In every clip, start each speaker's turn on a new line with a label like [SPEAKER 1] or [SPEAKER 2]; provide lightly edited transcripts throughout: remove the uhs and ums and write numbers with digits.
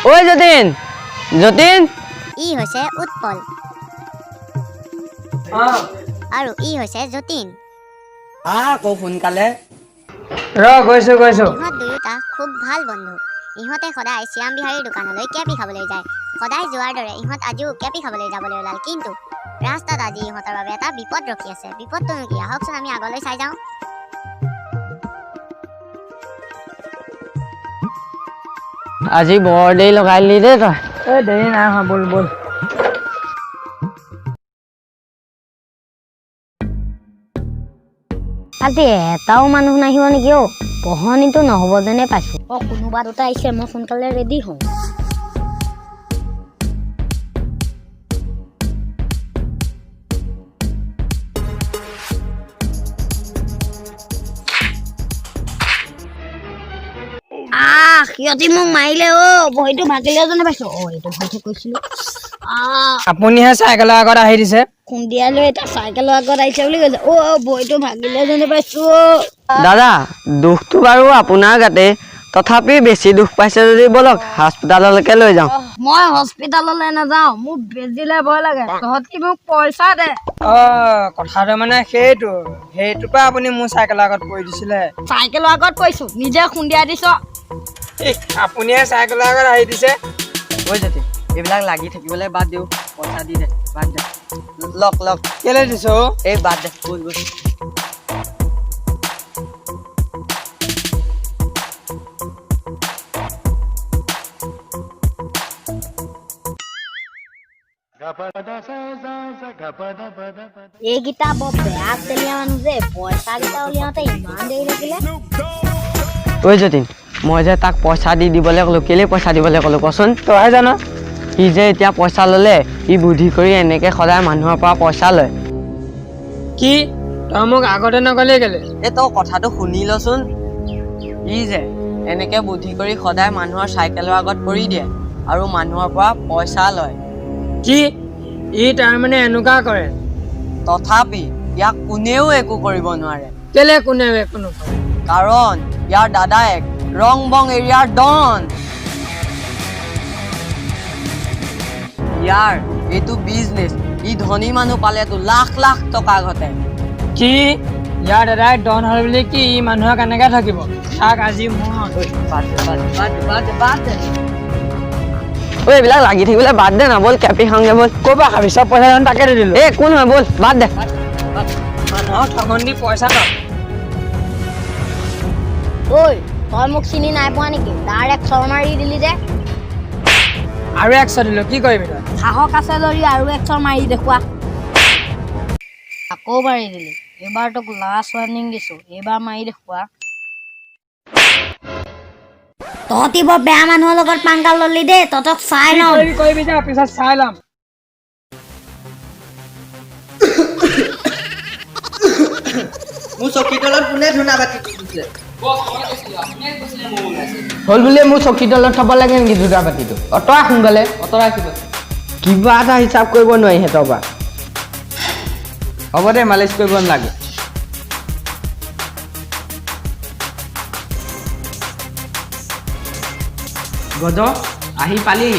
[SPEAKER 1] ঐ যতীন যতীন
[SPEAKER 2] ই হৈছে উৎপল আৰু ই হৈছে যতীন
[SPEAKER 1] আকৌ সোনকালে
[SPEAKER 3] গৈছো
[SPEAKER 2] ইহঁত দুয়োটা খুব ভাল বন্ধু ইহঁতে সদায় শ্যাম বিহাৰীৰ দোকানলৈ কেপি খাবলৈ যায় সদায় যোৱাৰ দৰে ইহঁত আজিও কেপি খাবলৈ যাবলৈ ওলাল কিন্তু ৰাস্তাত আজি ইহঁতৰ বাবে এটা বিপদ ৰখি আছে বিপদটোনো কি আহকচোন আমি আগলৈ চাই যাওঁ
[SPEAKER 1] আজি বৰ দেৰি লগাই দিলি দেই তই
[SPEAKER 3] দেৰি নাই হোৱা বল বল
[SPEAKER 2] আজি এটাও মানুহ নাহিব নেকি অ পঢ়নিটো নহ'ব যেনে পাইছো কোনোবা দুটা আহিছে মই সোনকালে ৰেডি হওঁ সিহঁতি মোক মাৰিলে ভৰিটো ভাগিলে যেনে পাইছো এইটো ভৰিটো কৈছিলো
[SPEAKER 3] আপুনিহে চাইকেলৰ আগত আহি দিছে
[SPEAKER 2] খুন্দিয়াই লৈ এটা চাইকেলৰ আগত আহিছে বুলি কৈছে ভৰিটো ভাগিলে যেনে পাইছো
[SPEAKER 1] দাদা দুখটো বাৰু আপোনাৰ গাতে তথাপি বেছি দুখ পাইছে যদি বলক হস্পিটাললৈকে লৈ যাওঁ
[SPEAKER 2] মই হস্পিটাললৈ নাযাওঁ মোক বেজিলে ভয় লাগে তহঁতি মোক পইচা দে
[SPEAKER 3] কথাটো মানে সেইটোৰ পৰা আপুনি মোৰ চাইকেলৰ আগত পৰি দিছিলে
[SPEAKER 2] চাইকেলৰ আগত পৰিছো নিজে খুন্দিয়াই দিছ
[SPEAKER 3] আপুনিহে চাইকেলৰ আগত আহি দিছে
[SPEAKER 1] ঐ যতীন এইবিলাক লাগি থাকিবলৈ বাদ দিওঁ পইচা দি দে বাদ দে লক
[SPEAKER 3] কেলে দিছ
[SPEAKER 1] এই বাদ দে বল
[SPEAKER 2] এইকেইটা বৰ বেয়া তেলীয়া মানুহ যে পইচা কেইটা উলিয়াওঁতে ইমান দেৰি লাগিলে
[SPEAKER 1] ঐ যতীন মই যে তাক পইচা দি দিবলৈ ক'লো কেলে পইচা দিবলৈ ক'লো কচোন
[SPEAKER 3] তই জানো
[SPEAKER 1] সি যে এতিয়া পইচা ল'লে ই বুদ্ধি কৰি এনেকে সদায় মানুহৰ পৰা পইচা লয়
[SPEAKER 3] কি তই মোক আগতে নকলে কেলে
[SPEAKER 1] এই তই কথাটো শুনি লচোন ই যে এনেকে বুদ্ধি কৰি সদায় মানুহৰ চাইকেলৰ আগত পৰি দিয়ে আৰু মানুহৰ পৰা পইচা লয়
[SPEAKER 3] কি ই তাৰমানে এনেকুৱা কৰে
[SPEAKER 1] তথাপি ইয়াক কোনেও একো কৰিব নোৱাৰে
[SPEAKER 3] কেলে কোনে একো নকৰে
[SPEAKER 1] কাৰণ ইয়াৰ দাদায়েক ৰং বং এৰিয়াৰ ডন ইয়াৰ এইটো বিজনেছ ই ধনী মানুহ পালেতো লাখ লাখ টকা ঘটে
[SPEAKER 3] কি ইয়াৰ দাদাই ডন হ'ল বুলি কি ই মানুহক এনেকে থাকিব তাক আজি
[SPEAKER 1] এইবিলাক লাগি থাকিবলৈ বাদ দে না বল কেপি খাওঁগে বল
[SPEAKER 3] ক'ৰ পৰা খাবি চব পইচা তাকে দি দিলো
[SPEAKER 1] কোন হয় বল বাদ দে
[SPEAKER 3] মানুহক ঠগন দি পইচা ন
[SPEAKER 2] ঐ তই মোক চিনি নাই পোৱা নেকি তাৰ এক চৰ মাৰি দিলি যে
[SPEAKER 3] আৰু 100 দিলো কি কৰিবি তই
[SPEAKER 2] সাহস আছে যদি আৰু এক চৰ মাৰি দেখুৱা আকৌ মাৰি দিলি এইবাৰ তোক লাষ্ট ৱাৰ্ণিং দিছো এইবাৰ মাৰি দেখুৱা তহঁতি বৰ বেয়া মানুহৰ লগত পাংগাল ললি দেই তহঁতক চাই লওঁ
[SPEAKER 3] কৰিবি যা পিছত চাই ল'ম
[SPEAKER 1] মোৰ চকী তলত কোনে ধুনা বাতি দিছিলে
[SPEAKER 4] হ'ল বুলিয়ে মোৰ চকী তলত থব লাগে নেকি দুটা পাতিটো অঁতৰা সোনকালে
[SPEAKER 1] অঁতৰাইছিলো কিবা এটা হিচাপ কৰিব নোৱাৰি সিহঁতৰ পৰা
[SPEAKER 4] হ'ব দে মালিচ কৰিব নালাগে গজ আহি পালি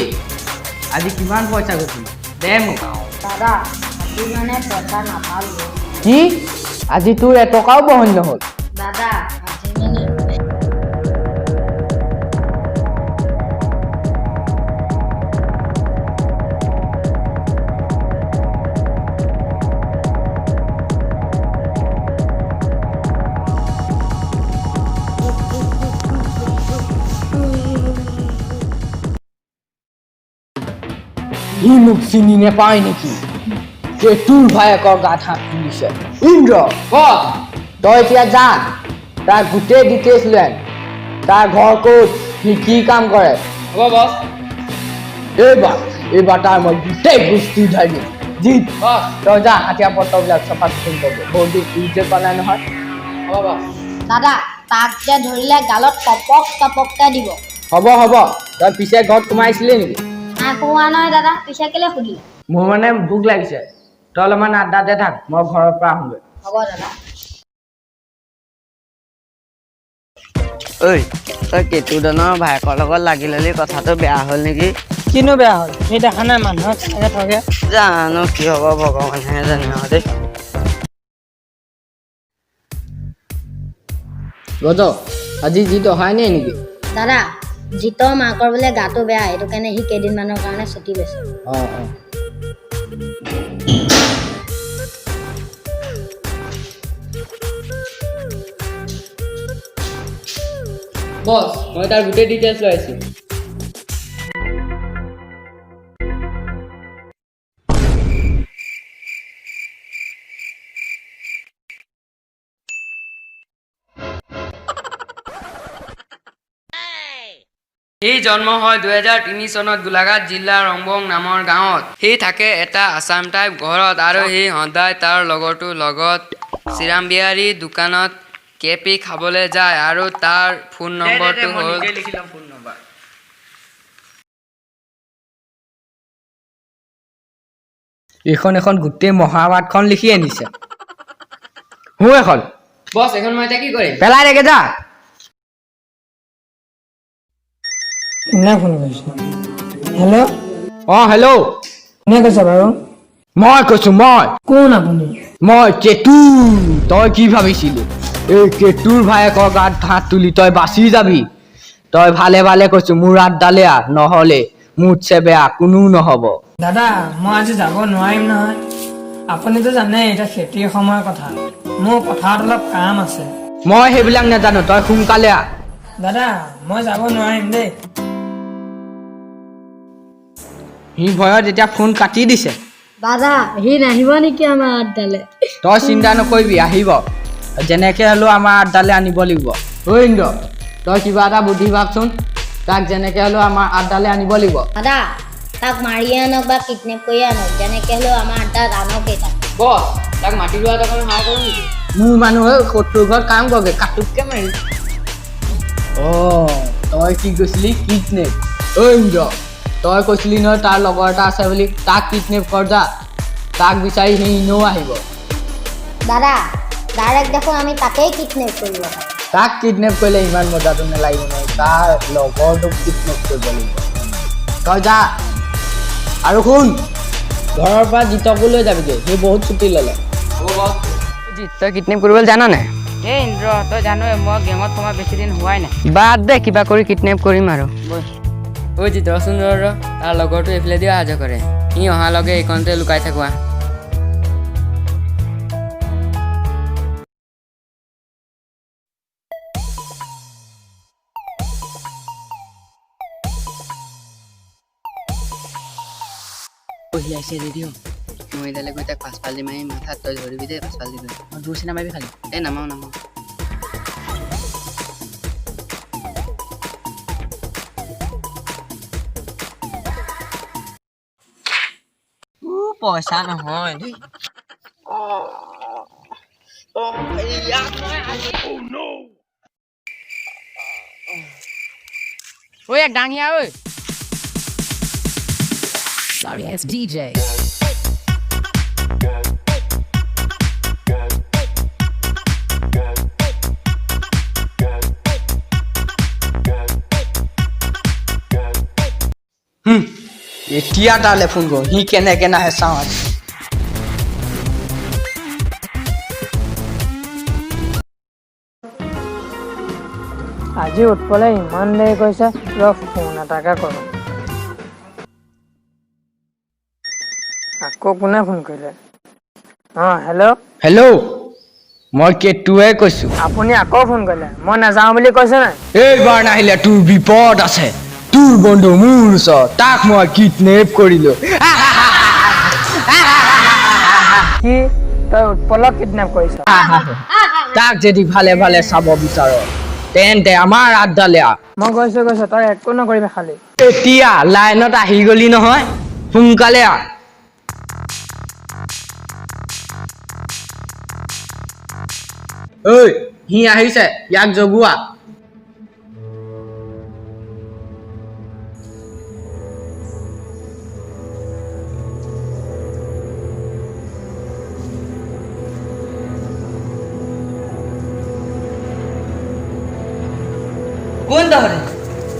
[SPEAKER 4] আজি কিমান পইচা গৈছিল দে মোক
[SPEAKER 2] দাদা আজি মানে পইচা নাপালো
[SPEAKER 4] কি আজি তোৰ এটকাও বহন নহ'ল
[SPEAKER 2] দাদা আজি মানে
[SPEAKER 4] সি মোক চিনি নেপায় নেকি তোৰ ভায়েকৰ গাত হাত তুলিছে ইন্দ্ৰ তই এতিয়া যা তাৰ গোটেই ডিটেইলছ লৈ আন তাৰ ঘৰ ক'ত সি কি কাম কৰে
[SPEAKER 3] হ'ব বছ
[SPEAKER 4] এইবাৰ তাৰ মই গোটেই বস্তু উঠাই দিম জিত তই যা হাতীয়া পত্ৰবিলাক চফা চিকুণ কৰিব বহুত দিন যে কৰা নাই নহয়
[SPEAKER 3] হ'ব বছ
[SPEAKER 2] দাদা তাক যে ধৰিলে গালত টপক টপককে দিব
[SPEAKER 4] হ'ব তই পিছে ঘৰত সোমাইছিলি নেকি
[SPEAKER 2] নাই পোৱা নহয় দাদা পিছে কেলে সুধিলে
[SPEAKER 4] মোৰ মানে ভোক লাগিছে তই অলপমান আড্ডাতে থাক মই ঘৰৰ পৰা আহোঁগৈ
[SPEAKER 2] হ'ব দাদা
[SPEAKER 1] ঐ ঐ তই কেতুদনৰ ভায়েকৰ লগত লাগি ল'লি কথাটো বেয়া হ'ল নেকি?
[SPEAKER 3] কিনো বেয়া হ'ল সি দেখা নাই মানুহক কেনেকৈ ঠগে
[SPEAKER 1] জানো কি হ'ব ভগৱানেহে জানে আৰু দেই।
[SPEAKER 4] গজ আজি জিত অহাই নাই নেকি?
[SPEAKER 5] দাদা জিতৰ মাকৰ বোলে গাটো বেয়া সেইটো কাৰণে সি কেইদিনমানৰ কাৰণে ছুটি লৈছে
[SPEAKER 4] অঁ অঁ বছ মই তাৰ গোটেই ডিটেইলছ লৈ আহিছোঁ।
[SPEAKER 6] সি জন্ম হয় 2003 চনত গোলাঘাট জিলাৰ ৰংবং নামৰ গাঁৱত। সি থাকে এটা আছাম টাইপ ঘৰত আৰু সি সদায় তাৰ লগৰটোৰ লগত শ্ৰীৰাম বিহাৰী দোকানত কেপি খাবলৈ যায় আৰু তাৰ ফোন নম্বৰটো হ'ল
[SPEAKER 4] এখন গোটেই মহাভাৰতখন লিখি আনিছে। এখন
[SPEAKER 6] বছ এখন মই এতিয়া কি কৰিম?
[SPEAKER 4] পেলাই দেগে যা।
[SPEAKER 3] কোনে ফোন কৰিছে? হেল্ল'
[SPEAKER 4] অঁ হেল্ল'
[SPEAKER 3] কোনে কৈছে বাৰু?
[SPEAKER 4] মই কৈছো
[SPEAKER 3] কোন আপুনি?
[SPEAKER 4] মই কেতু। তই কি ভাবিছিলি এই কেতুৰ ভায়েকৰ গাত হাত তুলি তই বাচি যাবি? তই ভালে ভালে কৈছো মোৰ আড্ডালে নহ'লে মোতছে বেয়া কোনো নহ'ব।
[SPEAKER 3] দাদা মই আজি যাব নোৱাৰিম নহয়। আপুনিতো জানে এতিয়া খেতিৰ সময়ৰ কথা, মোৰ পথাৰত অলপ কাম আছে।
[SPEAKER 4] মই সেইবিলাক নাজানো, তই সোনকালে আহ।
[SPEAKER 3] দাদা মই যাব নোৱাৰিম দেই।
[SPEAKER 4] সি ভয়ত এতিয়া ফোন কাটি দিছে।
[SPEAKER 5] দাদা সি নাহিব নেকি আমাৰ আড্ডালে?
[SPEAKER 4] তই চিন্তা নকৰিবি, আহিব। যেনেকে হ'লেও আমাৰ আড্ডালে আনিব লাগিব। ঐ ইন্দ্ৰ তই কিবা এটা বুদ্ধি ভাবচোন, তাক যেনেকে হ'লেও আমাৰ আড্ডালে আনিব লাগিব।
[SPEAKER 5] দাদা তাক মাৰিয়ে আনক বা কিডনেপ কৰিয়ে আনক, যেনেকে হ'লেও আমাৰ আড্ডাত আনকেই তাক।
[SPEAKER 6] বছ তাক মাটি লোৱা টকা সহায় কৰোঁ নেকি?
[SPEAKER 4] মোৰ মানুহে শত্ৰুৰ ঘৰত কাম কৰগে, কাটুককে মাৰি। তই কি কৈছিলি কিডনেপ? ঐ ইন্দ্ৰ তই কৈছিলি নহয় তাৰ লগৰ এটা আছে বুলি, তাক কিডনেপ কৰ যা। তাক বিচাৰি সি এনেও আহিব।
[SPEAKER 5] দাদা ডাইৰেক্ট দেখোন আমি তাকেই কিডনেপ কৰিব পাৰোঁ।
[SPEAKER 4] তাক কিডনেপ কৰিলে ইমান মজাটো নালাগিব নহয়, তাৰ লগৰটোক কিডনেপ কৰিব লাগিব। তই যা আৰু শুন, ঘৰৰ পৰা জিতকো লৈ যাবিগৈ, সি বহুত ছুটি ল'লে।
[SPEAKER 6] তই কিডনেপ কৰিবলৈ জানা নাই? এই ইন্দ্ৰ তই জানই মই গেমত সোমা বেছি দিন হোৱাই নাই। বাদ দে কিবা কৰি কিডনেপ কৰিম আৰু। ঐ জিত ৰচোন ৰ, তাৰ লগৰটো এইফালেদি অহা যোৱা কৰে, সি অহালৈকে এইকণতে লুকাই থাকোৱা। আহিছে ৰেডিঅ' মই এডালে গৈ তাক পাছফাল দি মাৰি মাথাত তই ধৰিবি দেই, পাছফাল দি গৈ দূৰ চিনা মাৰিবি খালি। এই নামাওঁ
[SPEAKER 1] পইচা নহয় দেই।
[SPEAKER 6] ঐ এক ডাঙিয়া ঐ।
[SPEAKER 7] Sorry, it's DJ.
[SPEAKER 4] এতিয়া তালে ফোন কৰো, সি কেনেকে নাহে চাওঁ আজি।
[SPEAKER 3] আজি উৎপলে ইমান দেৰি কৈছে, ফোন এটাকে কৰোঁ। আকৌ কোনে ফোন কৰিলে? অঁ হেল্ল'
[SPEAKER 4] মই কেতুৱে কৈছো।
[SPEAKER 3] আপুনি আকৌ ফোন কৰিলে? মই নাযাওঁ বুলি কৈছে নাই?
[SPEAKER 4] এইবাৰ নাহিলে তোৰ বিপদ আছে। তোৰ বন্ধু মোৰ ওচৰত, তাক মই কিডনেপ কৰিলো।
[SPEAKER 3] কি তই উৎপলক কিডনেপ কৰিছ?
[SPEAKER 4] তাক যদি ভালে ভালে চাব বিচাৰ তেন্তে আমাৰ আড্ডালে আহ।
[SPEAKER 3] মই গৈছো তই একো নকৰিবি খালি।
[SPEAKER 4] এতিয়া লাইনত আহি গলি নহয়, সোনকালে আহ। ঐ সি আহিছে, ইয়াক জগোৱা।
[SPEAKER 1] কোন তহঁতে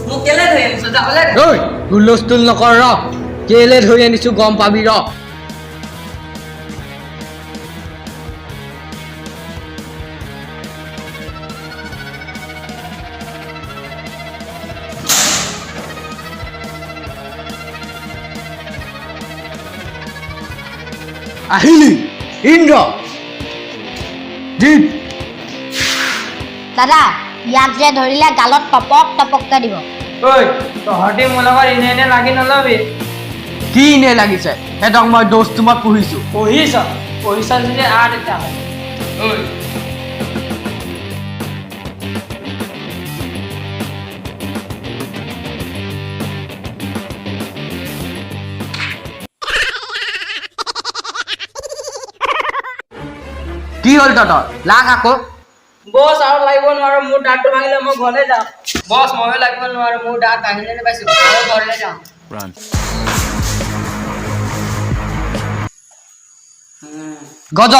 [SPEAKER 1] মোক কেলে ধৰি আনিছ যাবলৈ দে।
[SPEAKER 4] ঐ হুলস্থুল নকৰ ৰ কেলে ধৰি আনিছো গম পাবি ৰ আহিলি ইন্দ্ৰ দীপ
[SPEAKER 5] দাদা ইয়াক যে ধৰিলে গালত টপক টপককে দিব
[SPEAKER 3] ঐ তহঁতি মোৰ লগত এনে লাগি নলবি
[SPEAKER 4] কি এনে লাগিছে সিহঁতক মই দোষ তোমাক পঢ়িছো
[SPEAKER 3] পঢ়িছ যদি তেতিয়া
[SPEAKER 6] ঐ
[SPEAKER 4] কি হ'ল তহঁতৰ লাগ আকৌ
[SPEAKER 1] বছ আৰু লাগিব নোৱাৰো মোৰ দাঁতটো ভাঙিলে মই ঘৰলৈ যাওঁ
[SPEAKER 6] বছ ময়ো লাগিব নোৱাৰো মোৰ দাঁত ভাঙিলে পাইছো মই ঘৰলৈ যাওঁ
[SPEAKER 4] গজ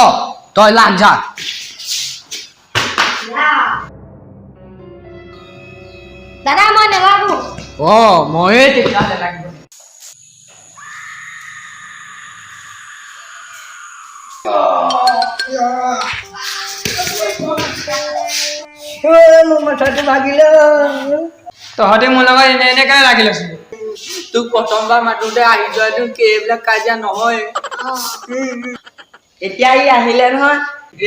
[SPEAKER 4] তই লাগ যা
[SPEAKER 5] দাদা মই নেলাগো
[SPEAKER 4] অ ময়ে তেতিয়াহ'লে লাগিব
[SPEAKER 1] মোৰ মাথাটো ভাগিলে
[SPEAKER 3] তহঁতি মোৰ লগত এনে কেলে লাগি লৈছিলি
[SPEAKER 1] তোক প্ৰথমবাৰ মাতোতে আহি যোৱাটো এইবিলাক কাজিয়া নহয় এতিয়া ই আহিলে নহয়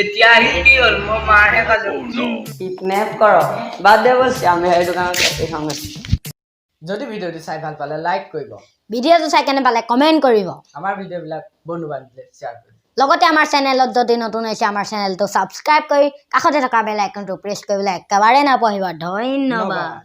[SPEAKER 1] এতিয়া আহি কি হ'ল মই মাৰহে খালো কিডনেপ কৰ বাদ দে বলছি আমি সেই দোকানত কেপি খাওঁগে
[SPEAKER 4] যদি ভিডিঅ'টো চাই ভাল পালে লাইক কৰিব
[SPEAKER 5] ভিডিঅ'টো চাই কেনে পালে কমেণ্ট কৰিব
[SPEAKER 4] আমাৰ ভিডিঅ'বিলাক বন্ধু বান্ধৱীলৈ শ্বেয়াৰ কৰিব
[SPEAKER 5] লগতে আমাৰ চেনেলত যদি নতুন হৈছে আমাৰ চেনেলটো ছাবস্ক্ৰাইব কৰি কাষতে থকা বেল আইকনটো প্ৰেছ কৰিবলৈ একেবাৰে নাপাহৰিব ধন্যবাদ